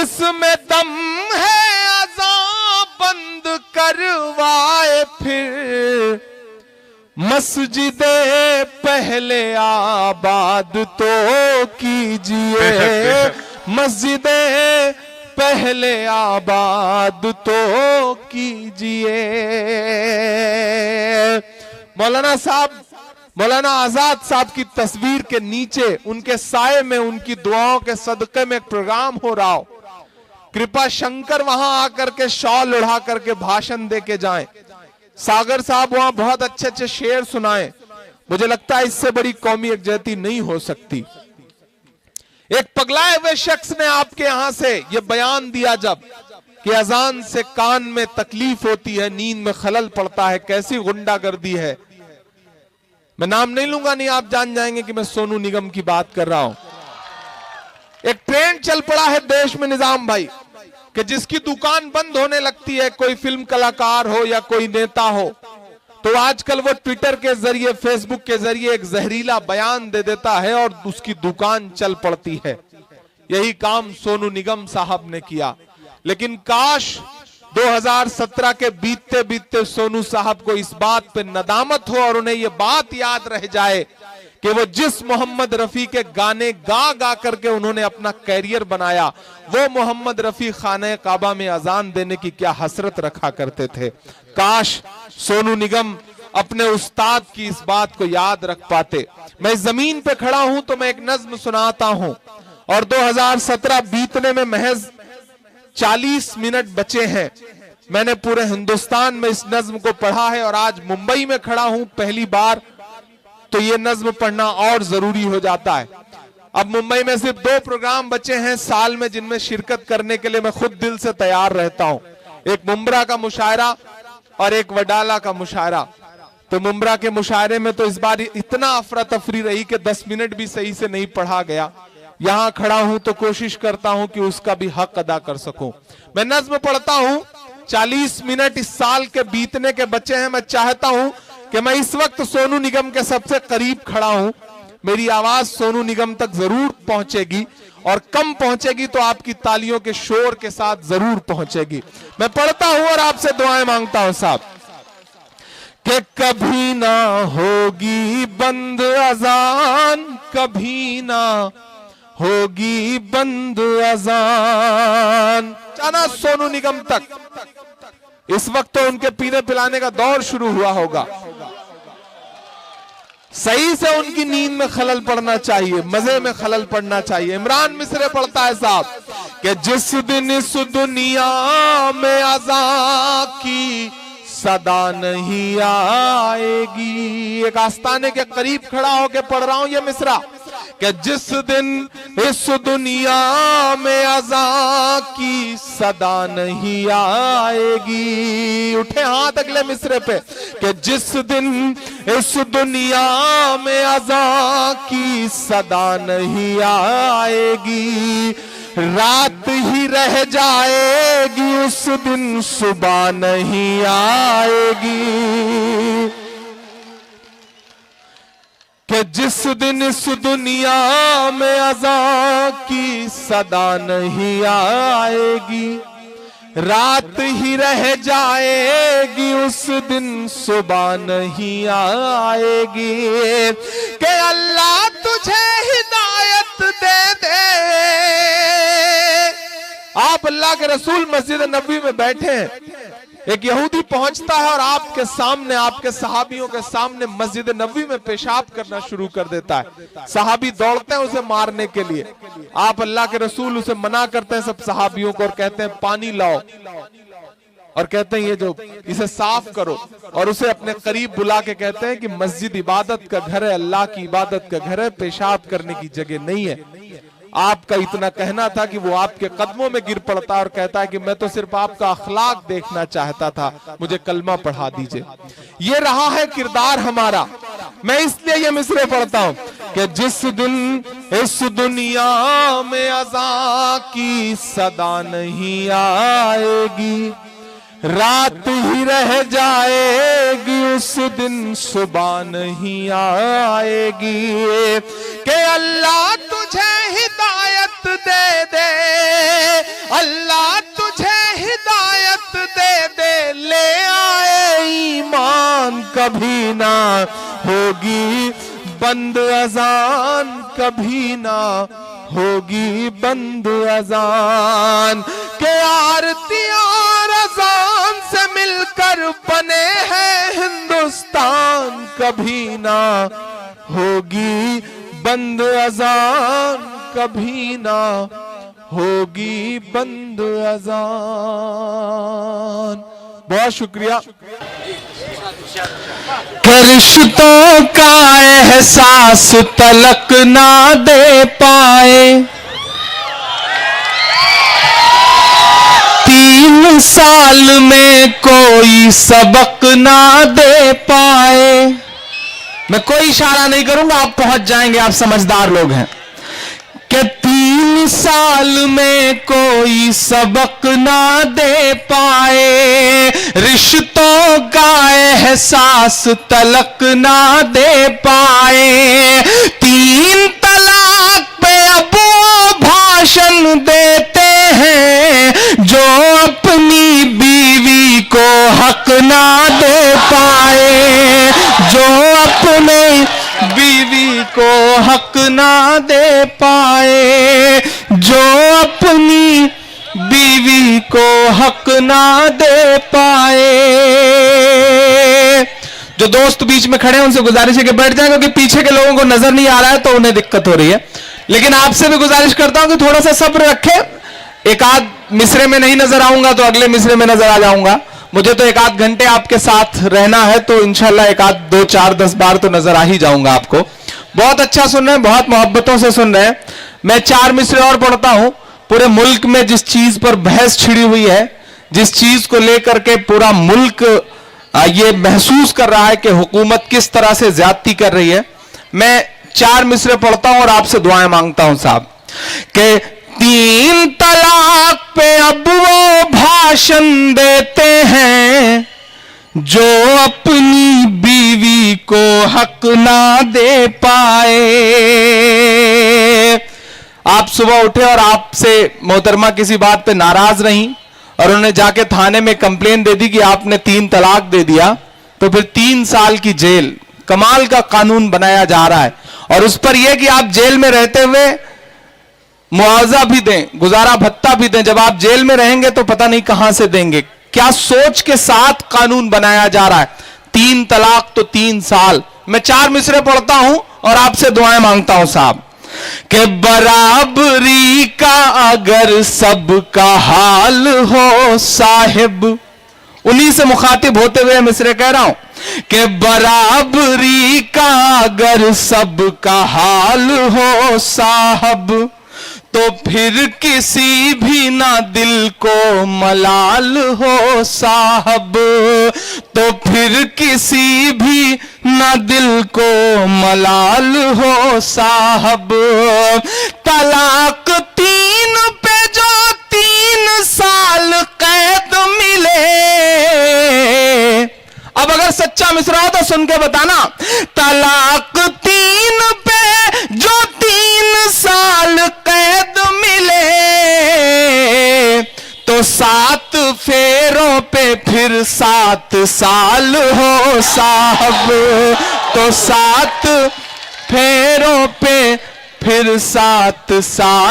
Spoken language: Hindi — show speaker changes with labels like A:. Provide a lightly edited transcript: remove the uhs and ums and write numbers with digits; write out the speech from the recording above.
A: जिसमें दम है अज़ान बंद करवाए, फिर मस्जिदे पहले आबाद तो कीजिए, मस्जिदे पहले आबाद तो कीजिए। मौलाना साहब, मौलाना आजाद साहब की तस्वीर के नीचे उनके साए में उनकी दुआओं के सदके में एक प्रोग्राम हो रहा हो, कृपा शंकर वहां आकर के शॉल उड़ा करके भाषण दे के जाएं, सागर साहब वहां बहुत अच्छे अच्छे शेर सुनाएं। मुझे लगता है इससे बड़ी कौमी यकजहती नहीं हो सकती। एक पगलाए हुए शख्स ने आपके यहां से यह बयान दिया जब कि अजान से कान में तकलीफ होती है, नींद में खलल पड़ता है, कैसी गुंडागर्दी है। मैं नाम नहीं लूंगा, नहीं आप जान जाएंगे कि मैं सोनू निगम की बात कर रहा हूं। एक ट्रेंड चल पड़ा है देश में निजाम भाई कि जिसकी दुकान बंद होने लगती है, कोई फिल्म कलाकार हो या कोई नेता हो, तो आजकल वो ट्विटर के जरिए, फेसबुक के जरिए एक जहरीला बयान दे देता है और उसकी दुकान चल पड़ती है। यही काम सोनू निगम साहब ने किया। लेकिन काश 2017 के बीतते बीतते सोनू साहब को इस बात पे नदामत हो और उन्हें ये बात याद रह जाए कि वो जिस मोहम्मद रफी के गाने गा गा करके उन्होंने अपना कैरियर बनाया, वो मोहम्मद रफी खाने काबा में अजान देने की क्या हसरत रखा करते थे। काश सोनू निगम अपने उस्ताद की इस बात को याद रख पाते। मैं इस जमीन पे खड़ा हूं तो मैं एक नज्म सुनाता हूं और 2017 बीतने में महज 40 मिनट बचे हैं। मैंने पूरे हिंदुस्तान में इस नज्म को पढ़ा है और आज मुंबई में खड़ा हूं पहली बार, तो ये नज्म पढ़ना और जरूरी हो जाता है। अब मुंबई में सिर्फ 2 प्रोग्राम बचे हैं साल में जिनमें शिरकत करने के लिए मैं खुद दिल से तैयार रहता हूं। एक मुंब्रा का मुशायरा और एक वडाला का मुशायरा। तो मुंब्रा के मुशायरे में तो इस बार इतना अफरा तफरी रही कि 10 मिनट भी सही से नहीं पढ़ा गया। यहां खड़ा हूं तो कोशिश करता हूं कि उसका भी हक अदा कर सकूं। मैं नज्म पढ़ता हूं, 40 मिनट इस साल के बीतने के बचे हैं। मैं चाहता हूं कि मैं इस वक्त सोनू निगम के सबसे करीब खड़ा हूं, मेरी आवाज सोनू निगम तक जरूर पहुंचेगी और कम पहुंचेगी तो आपकी तालियों के शोर के साथ जरूर पहुंचेगी। मैं पढ़ता हूं और आपसे दुआएं मांगता हूं साहब कि कभी ना होगी बंद अजान, कभी ना होगी बंद अजान। जाना सोनू निगम तक इस वक्त तो उनके पीने पिलाने का दौर शुरू हुआ होगा। सही से उनकी नींद में खलल पड़ना चाहिए, मजे में खलल पड़ना चाहिए। इमरान मिस्रे पढ़ता है साहब कि जिस दिन इस दुनिया में अज़ां की सदा नहीं आएगी। एक आस्ताने के करीब खड़ा होकर पढ़ रहा हूं ये मिसरा कि जिस दिन इस दुनिया में अज़ां की सदा नहीं आएगी। उठे हाथ अगले मिसरे पे कि जिस दिन इस दुनिया में अज़ां की सदा नहीं आएगी, रात ही रह जाएगी उस दिन सुबह नहीं आएगी। कि जिस दिन इस दुनिया में अज़ां की सदा नहीं आएगी, रात ही रह जाएगी उस दिन सुबह नहीं आएगी। कि अल्लाह तुझे हिदायत दे दे। आप अल्लाह के रसूल मस्जिद नबी में बैठे हैं, एक यहूदी पहुंचता है और आपके सामने, आपके सहाबियों के सामने मस्जिद नबी में पेशाब करना शुरू कर देता है। सहाबी दौड़ते हैं उसे मारने के लिए। आप अल्लाह के रसूल उसे मना करते हैं सब सहाबियों को और कहते हैं पानी लाओ, और कहते हैं ये जो इसे साफ करो, और उसे अपने करीब बुला के कहते हैं कि मस्जिद इबादत का घर है, अल्लाह की इबादत का घर है, पेशाब करने की जगह नहीं है। आपका इतना कहना था कि वो आपके कदमों में गिर पड़ता और कहता है कि मैं तो सिर्फ आपका अखलाक देखना चाहता था, मुझे कलमा पढ़ा दीजिए। ये रहा है किरदार हमारा। मैं इसलिए ये मिसरे पढ़ता हूं कि जिस दिन इस दुनिया में अज़ां की सदा नहीं आएगी, रात ही रह जाएगी उस दिन सुबह नहीं आएगी। कि अल्लाह तुझे हिदायत दे दे, कभी ना होगी बंद अजान, कभी ना होगी बंद अजान। के आरती और अजान से मिलकर बने हैं हिंदुस्तान, कभी ना होगी बंद अजान, कभी ना होगी बंद अजान। बहुत शुक्रिया।
B: रिश्तों का एहसास तलक ना दे पाए, 3 साल में कोई सबक ना दे पाए। मैं कोई इशारा नहीं करूंगा, आप पहुंच जाएंगे, आप समझदार लोग हैं। कि 3 साल में कोई सबक ना दे पाए, रिश्तों का एहसास तलक ना दे पाए। 3 तलाक पे अब वो भाषण देते हैं जो अपनी बीवी को हक ना दे पाए, जो अपने बीवी को हक ना दे पाए, जो अपनी बीवी को हक ना दे पाए। जो दोस्त बीच में खड़े हैं उनसे गुजारिश है कि बैठ जाएं, क्योंकि पीछे के लोगों को नजर नहीं आ रहा है तो उन्हें दिक्कत हो रही है। लेकिन आपसे भी गुजारिश करता हूं कि थोड़ा सा सब्र रखें। एक आध मिसरे में नहीं नजर आऊंगा तो अगले मिसरे में नजर आ जाऊंगा। मुझे तो 1-8 घंटे आपके साथ रहना है, तो इंशाल्लाह 1-8, 2, 4, 10 बार तो नजर आ ही जाऊंगा आपको। बहुत अच्छा सुन रहे हैं, बहुत मोहब्बतों से सुन रहे हैं। मैं 4 मिसरे और पढ़ता हूं। पूरे मुल्क में जिस चीज पर बहस छिड़ी हुई है, जिस चीज को लेकर के पूरा मुल्क ये महसूस कर रहा है कि हुकूमत किस तरह से ज्यादती कर रही है, मैं 4 मिसरे पढ़ता हूं और आपसे दुआएं मांगता हूं साहब। कि 3 तलाक पे अब वो भाषण देते हैं जो अपनी बीवी को हक ना दे पाए। आप सुबह उठे और आपसे मोहतरमा किसी बात पे नाराज रही और उन्होंने जाके थाने में कंप्लेन दे दी कि आपने 3 तलाक दे दिया, तो फिर 3 साल की जेल, कमाल का कानून बनाया जा रहा है। और उस पर यह कि आप जेल में रहते हुए मुआवजा भी दें, गुजारा भत्ता भी दें। जब आप जेल में रहेंगे तो पता नहीं कहां से देंगे। क्या सोच के साथ कानून बनाया जा रहा है। 3 तलाक तो 3 साल। मैं 4 मिसरे पढ़ता हूं और आपसे दुआएं मांगता हूं साहब। कि बराबरी का अगर सबका हाल हो साहिब, उन्हीं से मुखातिब होते हुए मिसरे कह रहा हूं कि बराबरी का अगर सबका हाल हो साहब, तो फिर किसी भी ना दिल को मलाल हो साहब, तो फिर किसी भी ना दिल को मलाल हो साहब। तलाक 3 पे जो 3 साल कैद मिले, अब अगर सच्चा मिसरा हो तो सुन के बताना। तलाक 3 पे जो 3 साल कैद मिले, तो 7 फेरों पे फिर 7 साल हो साहब, तो 7 फेरों पे फिर 7 साल।